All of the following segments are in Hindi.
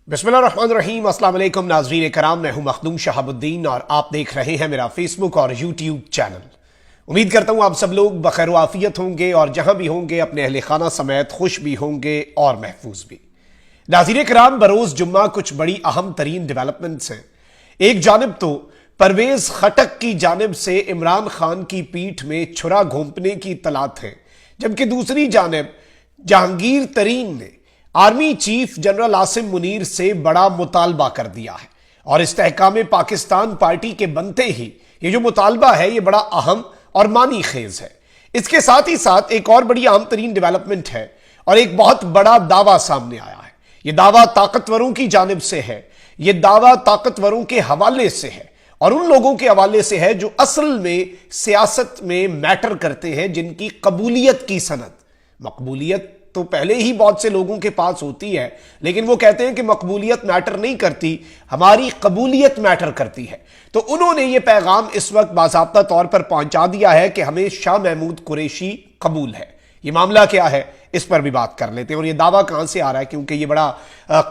बिस्मिल्लाहिर्रहमानिर्रहीम। अस्सलाम वालेकुम नाज़रीन कराम, मैं हूं मखदूम शहाबुद्दीन और आप देख रहे हैं मेरा फेसबुक और यूट्यूब चैनल। उम्मीद करता हूं आप सब लोग बखैर आफियत होंगे और जहां भी होंगे अपने अहले खाना समेत खुश भी होंगे और महफूज भी। नाज़रीन कराम, बरोज जुम्मा कुछ बड़ी अहम तरीन डेवलपमेंट्स हैं। एक जानिब तो परवेज खटक की जानिब से इमरान खान की पीठ में छुरा घोंपने की इत्तलात है, जबकि दूसरी जानिब जहांगीर तरीन ने army chief general Asim Munir से बड़ा मुतालबा कर दिया है और इस्तेहकाम पाकिस्तान पार्टी के बनते ही ये जो मुतालबा है ये बड़ा अहम और मानी खेज है। इसके साथ ही साथ एक और बड़ी अहम तरीन डेवलपमेंट है और एक बहुत बड़ा दावा सामने आया है। यह दावा ताकतवरों की जानिब से है, यह दावा ताकतवरों के हवाले से है और उन लोगों के हवाले से है जो असल में सियासत में मैटर करते हैं, जिनकी कबूलियत की सनद, मकबूलियत तो पहले ही बहुत से लोगों के पास होती है, लेकिन वो कहते हैं कि मकबूलियत मैटर नहीं करती, हमारी कबूलियत मैटर करती है। तो उन्होंने ये पैगाम इस वक्त बाज़ाब्ता तौर पर पहुंचा दिया है कि हमें शाह महमूद कुरैशी कबूल है। ये मामला क्या है इस पर भी बात कर लेते हैं और ये दावा कहां से आ रहा है, क्योंकि ये बड़ा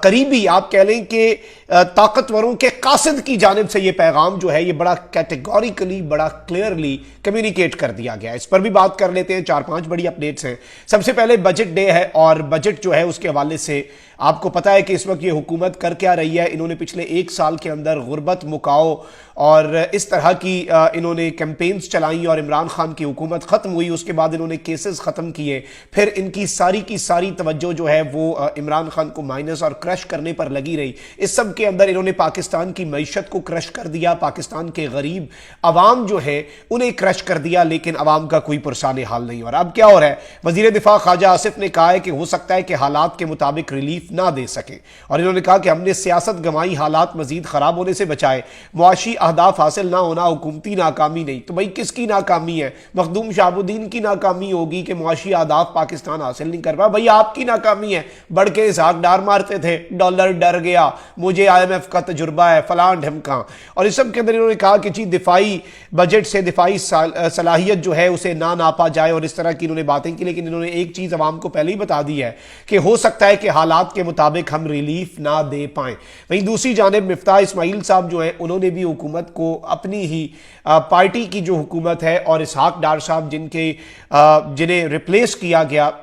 करीबी, आप कह लें कि ताकतवरों के कासिद की जानिब से ये पैगाम जो है ये बड़ा कैटेगोरिकली, बड़ा क्लियरली कम्युनिकेट कर दिया गया है। इस पर भी बात कर लेते हैं। 4-5 बड़ी अपडेट्स हैं। सबसे पहले बजट डे है और बजट जो है उसके हवाले से आपको पता है कि इस वक्त ये हुकूमत कर क्या रही है। इन्होंने पिछले 1 साल के अंदर गुर्बत मुकाओ और इस तरह की इन्होंने कैंपेन्स चलाई और इमरान खान की हुकूमत खत्म हुई, उसके बाद इन्होंने केसेस खत्म किए, फिर इनकी सारी की सारी तवज्जो जो है वो इमरान खान को माइनस और क्रश करने पर लगी रही। इस सब के अंदर इन्होंने पाकिस्तान की मईशत को क्रश कर दिया, पाकिस्तान के गरीब अवाम जो है उन्हें क्रश कर दिया, लेकिन अवाम का कोई पुरसाने हाल नहीं। और अब क्या हो रहा है, वजीर दिफा ख्वाजा आसिफ ने कहा है कि हो सकता है कि हालात के मुताबिक रिलीफ ना दे सके और इन्होंने कहा कि हमने सियासत गंवाई, हालात मजीद खराब होने से बचाए, मुआशी अहदाफ हासिल ना होना हुकूमती नाकामी नहीं। तो भाई किसकी नाकामी है? मखदूम शहाबुद्दीन की नाकामी होगी कि मुआशी अहदाफ पाकिस्तान हासिल नहीं कर पाया। भाई आपकी नाकामी है, बढ़ के इसहाक डार मारते थे, डॉलर डर गया, मुझे IMF का तजुर्बा है, फलां ढमका। और इस सब के अंदर इन्होंने कहा कि जी दिफाई बजट से दिफाई सलाहियत जो है उसे ना नापा जाए और इस तरह की इन्होंने बातें की। लेकिन इन्होंने एक चीज अवाम को पहले ही बता दी है कि हो सकता है कि हालात के मुताबिक हम रिलीफ ना दे पाए। वहीं दूसरी जानिब मिफ्ताह इस्माइल साहब जो हैं उन्होंने भी हुकूमत को अपनी ही पार्टी की जो हुकूमत है और इसहाक डार साहब जिन्हें रिप्लेस किया गया,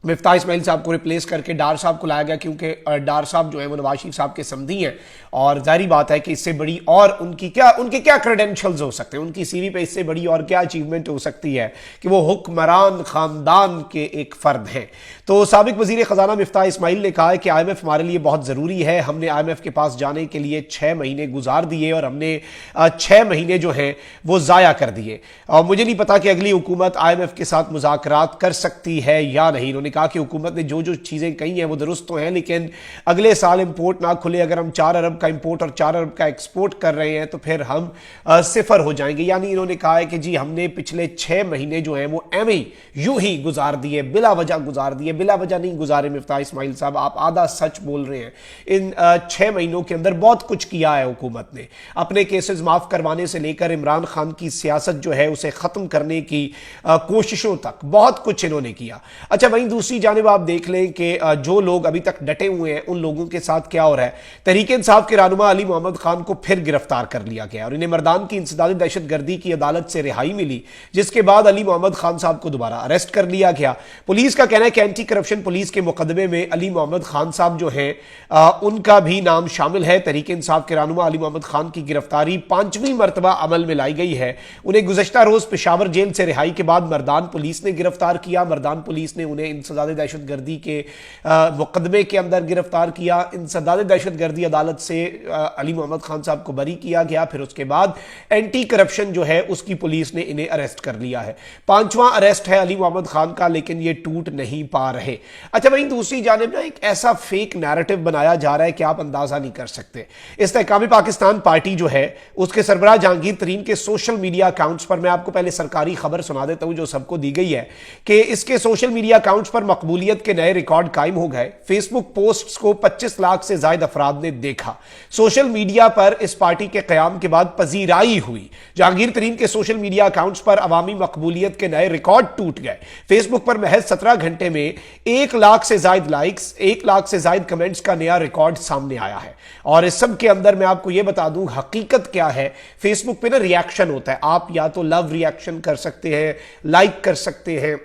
मिफ्ताह इस्माइल साहब को रिप्लेस करके डार साहब को लाया गया, क्योंकि डार साहब जो है वो नवाज शरीफ साहब के समधी हैं और जाहिर बात है कि इससे बड़ी और उनके क्या क्रेडेंशियल्स हो सकते हैं, उनकी सीवी पे इससे बड़ी और क्या अचीवमेंट हो सकती है कि वो हुक्मरान खानदान के एक फर्द हैं। तो साबिक वजीर खजाना मिफ्ताह इस्माइल ने कहा है कि IMF हमारे लिए बहुत ज़रूरी है, हमने IMF के पास जाने के लिए 6 महीने गुजार दिए और हमने 6 महीने जो हैं वो ज़ाया कर दिए और मुझे नहीं पता कि अगली हुकूमत IMF के साथ मुज़ाकरात कर सकती है या नहीं। उन्होंने कहा कि हुकूमत ने जो जो चीज़ें कही हैं वो दुरुस्त तो हैं, लेकिन अगले साल इंपोर्ट ना खुले, अगर हम 4 अरब का इंपोर्ट और 4 अरब का एक्सपोर्ट कर रहे हैं तो फिर हम सिफर हो जाएंगे। यानी इन्होंने कहा है कि जी हमने पिछले 6 महीने जो हैं वो एवं यूं ही गुजार दिए, बिला वजह गुजार दिए। बिला वजह नहीं गुजारे मिफ्ताह इस्माइल साहब, आप आधा सच बोल रहे हैं। इन 6 महीनों के अंदर बहुत कुछ किया है हुकूमत ने, अपने केसेस माफ करवाने से लेकर इमरान खान की सियासत जो है उसे खत्म करने की कोशिशों तक बहुत कुछ इन्होंने किया। अच्छा, वहीं दूसरी जानिब आप देख लें कि जो लोग अभी तक डटे हुए हैं उन लोगों के साथ क्या हो रहा है। तहरीक इंसाफ के रहनुमा अली मोहम्मद खान को फिर गिरफ्तार कर लिया गया और इन्हें मर्दान की इंसदादी दहशतगर्दी की अदालत से रिहाई मिली, जिसके बाद अली मोहम्मद खान साहब को दोबारा अरेस्ट कर लिया गया। पुलिस का कहना है कि एंटी करप्शन पुलिस के मुकदमे में अली मोहम्मद खान साहब जो हैं उनका भी नाम शामिल है। तहरीक इंसाफ के रहनुमा अली मोहम्मद खान की गिरफ्तारी 5वीं मरतबा अमल में लाई गई है। उन्हें गुज़श्ता रोज पेशावर जेल से रिहाई के बाद मर्दान पुलिस ने गिरफ्तार किया। मर्दान पुलिस ने उन्हें इंसदादी दहशतगर्दी के मुकदमे के अंदर गिरफ्तार किया। इंसदादी दहशतगर्दी अदालत से अली मोहम्मद खान साहब को बरी किया गया, फिर उसके बाद एंटी करप्शन जो है उसकी पुलिस ने इन्हें अरेस्ट कर लिया है। 5वां अरेस्ट है अली मोहम्मद खान का, लेकिन ये टूट नहीं पा रहे। अच्छा, वहीं दूसरी जानिब ना एक ऐसा फेक नैरेटिव बनाया जा रहा है कि आप अंदाजा नहीं कर सकते। इस्तेहकाम पाकिस्तान पार्टी जो है उसके सरबराह जहांगीर तरीन के सोशल मीडिया अकाउंट्स पर, मैं आपको पहले सरकारी खबर सुना देता हूं जो सबको दी गई है कि इसके सोशल मीडिया अकाउंट्स पर पर मकबूलियत के नए रिकॉर्ड कायम हो गए। फेसबुक पोस्ट्स को 25 लाख से ज्यादा अफराद ने देखा। सोशल मीडिया पर इस पार्टी के कयाम के बाद पजीराई हुई। जहांगीर तरीन के सोशल मीडिया अकाउंट्स पर अवामी मकबूलियत के नए रिकॉर्ड टूट गए। फेसबुक पर महज 17 घंटे में 1 लाख से ज्यादा लाइक्स, 1 लाख से ज्यादा कमेंट्स का नया रिकॉर्ड सामने आया है। और इस सब के अंदर मैं आपको यह बता दूं हकीकत क्या है। फेसबुक पे ना रिएक्शन होता है, आप या तो लव रिएक्शन कर सकते हैं, लाइक कर सकते हैं,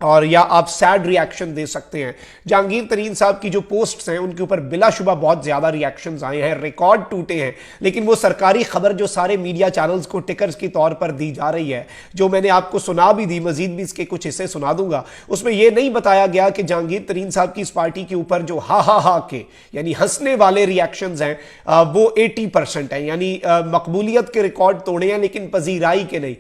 और या आप सैड रिएक्शन दे सकते हैं। जहांगीर तरीन साहब की जो पोस्ट्स हैं उनके ऊपर बिलाशुबा बहुत ज्यादा रिएक्शंस आए हैं, रिकॉर्ड टूटे हैं। लेकिन वो सरकारी खबर जो सारे मीडिया चैनल्स को टिकर्स के तौर पर दी जा रही है, जो मैंने आपको सुना भी दी, मजीद भी इसके कुछ हिस्से सुना दूंगा, उसमें यह नहीं बताया गया कि जहांगीर तरीन साहब की इस पार्टी के ऊपर जो हा के यानी हंसने वाले रिएक्शंस हैं वो 80% है, यानी मकबूलियत के रिकॉर्ड तोड़े हैं लेकिन पजीराई के नहीं।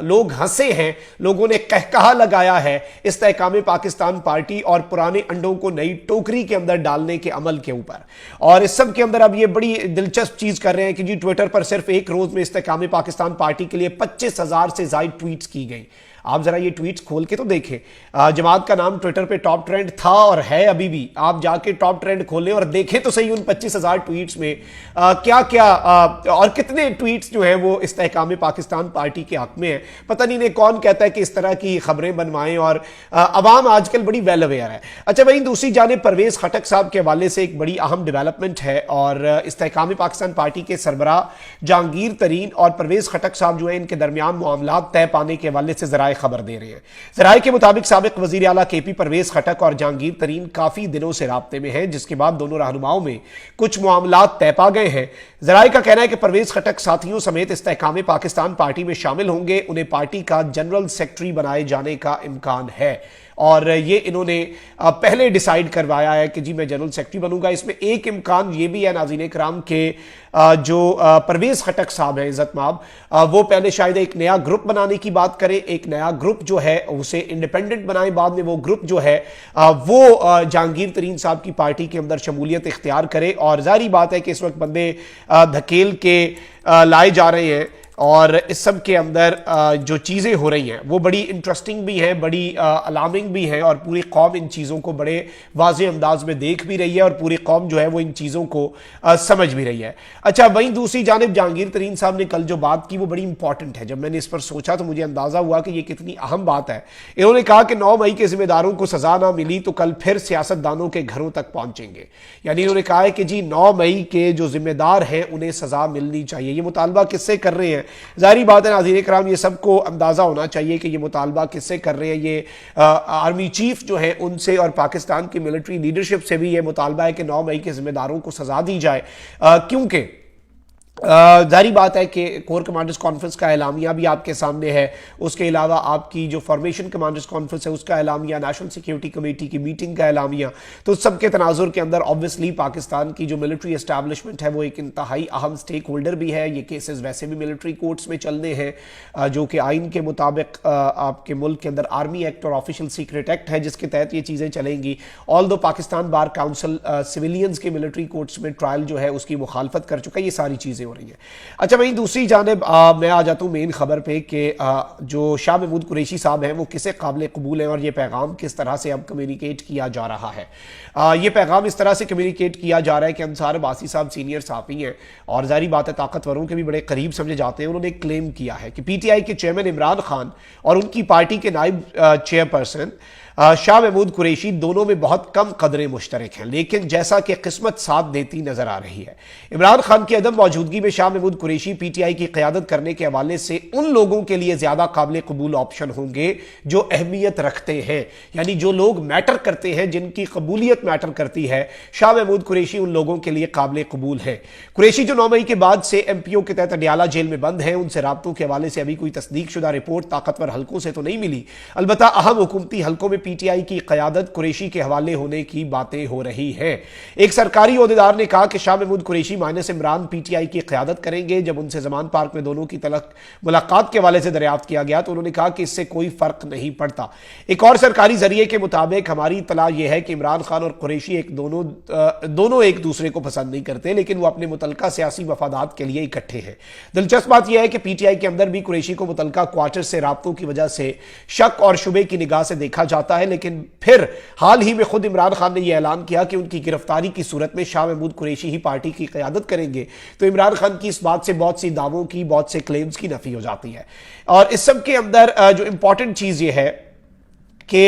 लोग हंसे हैं, लोगों ने कहकहा लगाया है इस्तेहकाम पाकिस्तान पार्टी और पुराने अंडों को नई टोकरी के अंदर डालने के अमल के ऊपर। और इस सब के अंदर अब ये बड़ी दिलचस्प चीज कर रहे हैं कि जी ट्विटर पर सिर्फ एक रोज में इस्तेहकाम पाकिस्तान पार्टी के लिए 25,000 से ज्यादा ट्वीट्स की गई। आप जरा ये ट्वीट्स खोल के तो देखें। जमात का नाम ट्विटर पे टॉप ट्रेंड था और है अभी भी। आप जाके टॉप ट्रेंड खोलें और देखें तो सही उन 25,000 ट्वीट्स में क्या क्या और कितने ट्वीट्स जो हैं वो इस्तेहकाम पाकिस्तान पार्टी के हक में है। पता नहीं कौन कहता है कि इस तरह की खबरें बनवाएं, और अवाम आजकल बड़ी वेल अवेयर है। अच्छा, वहीं दूसरी जानिब परवेज खटक साहब के हवाले से एक बड़ी अहम डेवलपमेंट है, और इस्तेहकाम पाकिस्तान पार्टी के सरबराह जहांगीर तरीन और परवेज खटक साहब जो है इनके दरमियान मामला तय पाने के हवाले से जराए खबर दे रहे हैं। जराए के मुताबिक साबिक वजीर आला केपी परवेज खटक और जहांगीर तरीन काफी दिनों से राब्ते में हैं, जिसके बाद दोनों रहनुमाओं में कुछ मामला तय पा गए हैं। जराए का कहना है कि परवेज खटक साथियों समेत इस्तेहकाम पाकिस्तान पार्टी में शामिल होंगे। उन्हें पार्टी का जनरल सेक्रेटरी बनाए जाने का इम्कान है, और ये इन्होंने पहले डिसाइड करवाया है कि जी मैं जनरल सेक्रेटरी बनूंगा। इसमें एक इम्कान ये भी है नाज़रीन कराम के जो परवेज खटक साहब हैं इज्जत माब, वो पहले शायद एक नया ग्रुप बनाने की बात करें, एक नया ग्रुप जो है उसे इंडिपेंडेंट बनाए, बाद में वो ग्रुप जो है वो जहांगीर तरीन साहब की पार्टी के अंदर शमूलियत इख्तियार करे। और जाहिर बात है कि इस वक्त बंदे धकेल के लाए जा रहे हैं, और इस सब के अंदर जो चीज़ें हो रही हैं वो बड़ी इंटरेस्टिंग भी हैं, बड़ी अलार्मिंग भी हैं, और पूरी कौम इन चीज़ों को बड़े वाज़ेह अंदाज में देख भी रही है, और पूरी कौम जो है वो इन चीज़ों को समझ भी रही है। अच्छा, वहीं दूसरी जानिब जहांगीर तरीन साहब ने कल जो बात की वो बड़ी इंपॉर्टेंट है। जब मैंने इस पर सोचा तो मुझे अंदाज़ा हुआ कि ये कितनी अहम बात है। इन्होंने कहा कि 9 मई के जिम्मेदारों को सजा ना मिली तो कल फिर सियासतदानों के घरों तक पहुंचेंगे। यानी इन्होंने कहा है कि जी 9 मई के जो जिम्मेदार हैं उन्हें सजा मिलनी चाहिए। ये मुतालबा किससे कर रहे हैं? जाहिर बात है नाज़रीन कराम, ये सबको अंदाजा होना चाहिए कि ये मुतालबा किससे कर रहे हैं। ये आर्मी चीफ जो है उनसे और पाकिस्तान की मिलिट्री लीडरशिप से भी ये मुतालबा है कि 9 मई के जिम्मेदारों को सजा दी जाए, क्योंकि जारी बात है कि कोर कमांडर्स कॉन्फ्रेंस का एलामिया भी आपके सामने है। उसके अलावा आपकी जो फॉर्मेशन कमांडर्स कॉन्फ्रेंस है उसका एलामिया, नेशनल सिक्योरिटी कमेटी की मीटिंग का एलामिया, तो सबके तनाजुर के अंदर ऑब्वियसली पाकिस्तान की जो मिलिट्री एस्टैब्लिशमेंट है वो एक इंतहाई अहम स्टेक होल्डर भी है। ये केसेस वैसे भी मिलिट्री कोर्ट्स में चलने हैं, जो कि आइन के मुताबिक आपके मुल्क के अंदर आर्मी एक्ट और ऑफिशियल सीक्रेट एक्ट है जिसके तहत ये चीज़ें चलेंगी। ऑल दो पाकिस्तान बार काउंसिल सिविलियंस के मिलिट्री कोर्ट्स में ट्रायल जो है उसकी मुखालफत कर चुका है। ये सारी चीज़ें हो रही है। अच्छा, वहीं दूसरी जानिब मैं आ जाता हूँ मेन खबर पे कि जो शाह महमूद कुरैशी साहब हैं वो किसे काबिल कबूल हैं और ये पैगाम किस तरह से अब कम्युनिकेट किया जा रहा है। ये पैगाम इस तरह से कम्युनिकेट किया जा रहा है कि अंसार अब्बासी साहब सीनियर सहाफ़ी हैं और जारी बात है ताकतवरों के भी बड़े करीब समझे जाते हैं। उन्होंने क्लेम किया है कि PTI के चेयरमैन इमरान खान और उनकी पार्टी के नायब चेयरपर्सन शाह महमूद कुरैशी दोनों में बहुत कम कदरें मुश्तरक हैं, लेकिन जैसा कि किस्मत साथ देती नजर आ रही है। इमरान खान की अदम मौजूदगी में शाह महमूद कुरैशी PTI की क़यादत करने के हवाले से उन लोगों के लिए ज़्यादा काबिल कबूल ऑप्शन होंगे जो अहमियत रखते हैं, यानी जो लोग मैटर करते हैं, जिनकी कबूलियत मैटर करती है। शाह महमूद कुरैशी उन लोगों के लिए काबिल कबूल है। कुरैशी जो 9 मई के बाद से MPO के तहत अडियाला जेल में बंद हैं, उनसे राब्तों के हवाले से अभी कोई तस्दीक शुदा रिपोर्ट ताकतवर हल्कों से तो नहीं मिली। अलबत्ता अहम हुकूमती हल्कों में PTI की क़यादत कुरैशी के हवाले होने की बातें हो रही हैं। एक सरकारी ओहदेदार ने कहा कि शाह महमूद कुरैशी माइनस इमरान PTI की क़यादत करेंगे। जब उनसे ज़मान पार्क में दोनों की मुलाकात के हवाले से दरियाफ्त किया गया तो उन्होंने कहा कि इससे कोई फ़र्क नहीं पड़ता। एक और सरकारी जरिए के मुताबिक हमारी इत्तला यह है कि इमरान खान और कुरैशी दोनों एक दूसरे को पसंद नहीं करते, लेकिन वो अपने मुतलका सियासी मफादात के लिए इकट्ठे हैं। दिलचस्प बात यह है कि PTI के अंदर भी कुरैशी को मुतलका क्वार्टर से राब्तों की वजह से शक और शुबे की निगाह से देखा जाता जाता है, लेकिन फिर हाल ही में खुद इमरान खान ने यह ऐलान किया कि उनकी गिरफ्तारी की सूरत में शाह महमूद कुरैशी ही पार्टी की क़यादत करेंगे। तो इमरान खान की इस बात से बहुत सी दावों की, बहुत से क्लेम्स की नफी हो जाती है। और इस सब के अंदर जो इंपॉर्टेंट चीज ये है कि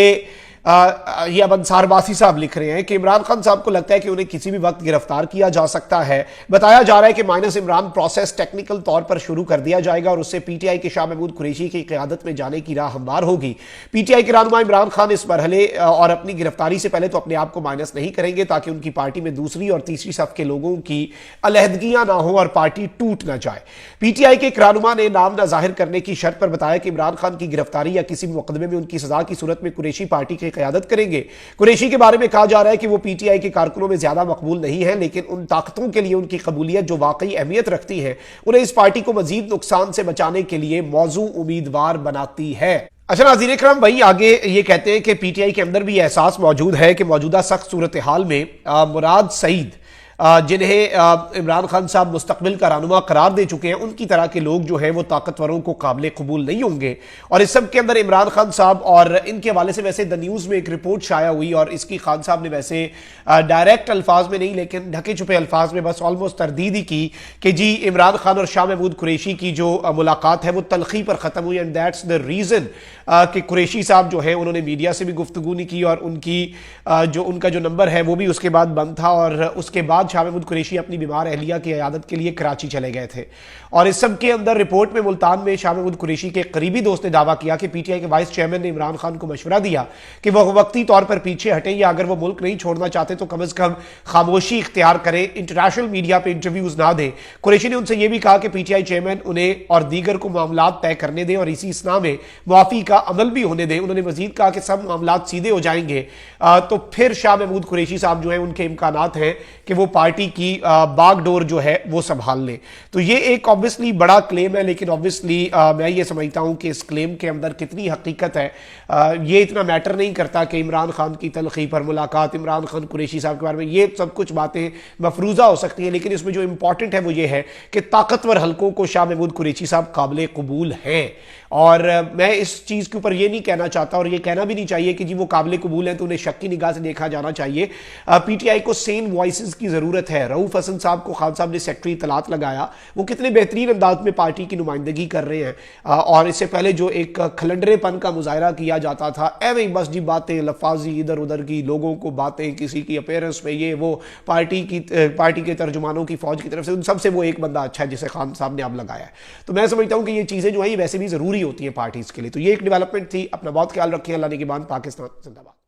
ये अब अंसार बासी साहब लिख रहे हैं कि इमरान खान साहब को लगता है कि उन्हें किसी भी वक्त गिरफ्तार किया जा सकता है। बताया जा रहा है कि माइनस इमरान प्रोसेस टेक्निकल तौर पर शुरू कर दिया जाएगा और उससे पीटीआई के शाह महमूद कुरैशी की क़यादत में जाने की राह हमवार होगी। पीटीआई के रहनुमा इमरान खान इस मरहले और अपनी गिरफ्तारी से पहले तो अपने आप को माइनस नहीं करेंगे ताकि उनकी पार्टी में दूसरी और तीसरी सफ के लोगों की अलहदगियां ना हो और पार्टी टूट ना जाए। पीटीआई के एक रहनुमा ने नाम न जाहिर करने की शर्त पर बताया कि इमरान खान की गिरफ्तारी या किसी मुकदमे में उनकी सजा की सूरत में कुरैशी पार्टी की क़यादत करेंगे। कुरैशी के बारे में कहा जा रहा है कि वो पीटीआई के कारकुनों में ज्यादा मकबूल नहीं है, लेकिन उन ताकतों के लिए उनकी कबूलियत जो वाकई अहमियत रखती है उन्हें इस पार्टी को मजीद नुकसान से बचाने के लिए मौजू उम्मीदवार बनाती है। अच्छा नाज़रीन इकराम, भाई आगे ये कहते हैं कि पीटीआई के अंदर भी एहसास मौजूद है कि मौजूदा सख्त सूरत हाल में मुराद सईद, जिन्हें इमरान खान साहब मुस्तकबिल का रहनुमा करार दे चुके हैं, उनकी तरह के लोग जो हैं वो ताकतवरों को काबिल कबूल नहीं होंगे। और इस सब के अंदर इमरान खान साहब और इनके हवाले से वैसे द न्यूज़ में एक रिपोर्ट शाया हुई और इसकी खान साहब ने वैसे डायरेक्ट अल्फाज में नहीं लेकिन ढके छुपे अल्फाज में बस ऑलमोस्ट तरदीद ही की कि जी इमरान खान और शाह महमूद कुरैशी की जो मुलाकात है वो तलखी पर ख़त्म हुई एंड दैट्स द रीज़न कि कुरैशी साहब जो है उन्होंने मीडिया से भी गुफ्तगू नहीं की और उनका जो नंबर है वो भी उसके बाद बंद था और उसके बाद शाह महमूद कुरैशी अपनी बीमार अहलिया की इयादत के लिए कराची चले गए थे। और इस सब के अंदर रिपोर्ट में मुल्तान में शाह महमूद कुरैशी के करीबी दोस्त ने दावा किया कि पीटीआई के वाइस चेयरमैन ने इमरान खान को मशवरा दिया कि वह वक्ती तौर पर पीछे हटे या अगर वो मुल्क नहीं छोड़ना चाहते तो कम अज कम खामोशी इख्तियार करें, इंटरनेशनल मीडिया पर इंटरव्यूज ना दें। कुरैशी ने उनसे यह भी कहा कि पीटीआई चेयरमैन उन्हें और दीगर को मामला तय करने दें और इसी इसना में मुआफी का अमल भी होने दें। उन्होंने मजीद कहा कि सब मामला सीधे हो जाएंगे तो फिर शाह महमूद कुरैशी साहब जो है उनके इम्कानात हैं कि वो पार्टी की बागडोर जो है वो संभाल ले। तो ये एक ऑब्वियसली बड़ा क्लेम है, लेकिन ऑब्वियसली मैं ये समझता हूं कि इस क्लेम के अंदर कितनी हकीकत है ये इतना मैटर नहीं करता कि इमरान खान की तलखी पर मुलाकात, इमरान खान कुरैशी साहब के बारे में ये सब कुछ बातें मफरूजा हो सकती हैं, लेकिन इसमें जो इंपॉर्टेंट है वो ये है कि ताकतवर हल्कों को शाह महमूद कुरैशी साहब काबिल कबूल हैं। और मैं इस चीज़ के ऊपर ये नहीं कहना चाहता और ये कहना भी नहीं चाहिए कि जी वो काबिल कबूल हैं तो उन्हें शक की निगाह से देखा जाना चाहिए। पीटीआई को सेन वॉइसेस की ज़रूरत है। रऊफ हसन साहब को खान साहब ने सेक्रेटरी इत्तलात लगाया, वो कितने बेहतरीन अंदाज में पार्टी की नुमाइंदगी कर रहे हैं और इससे पहले जो एक खलंडरेपन का मुजाहरा किया जाता था, एवं बस जी बातें लफाजी इधर उधर की, लोगों को बातें, किसी की अपेयरेंस में ये वो पार्टी के तर्जुमानों की फौज की तरफ से, उन सबसे वो एक बंदा अच्छा है जिसे खान साहब ने अब लगाया है। तो मैं समझता हूँ कि ये चीज़ें जो है वैसे भी ज़रूरी होती है पार्टीज के लिए। तो ये एक डेवलपमेंट थी। अपना बहुत ख्याल रखिए। अल्लाह ने के बाद पाकिस्तान जिंदाबाद।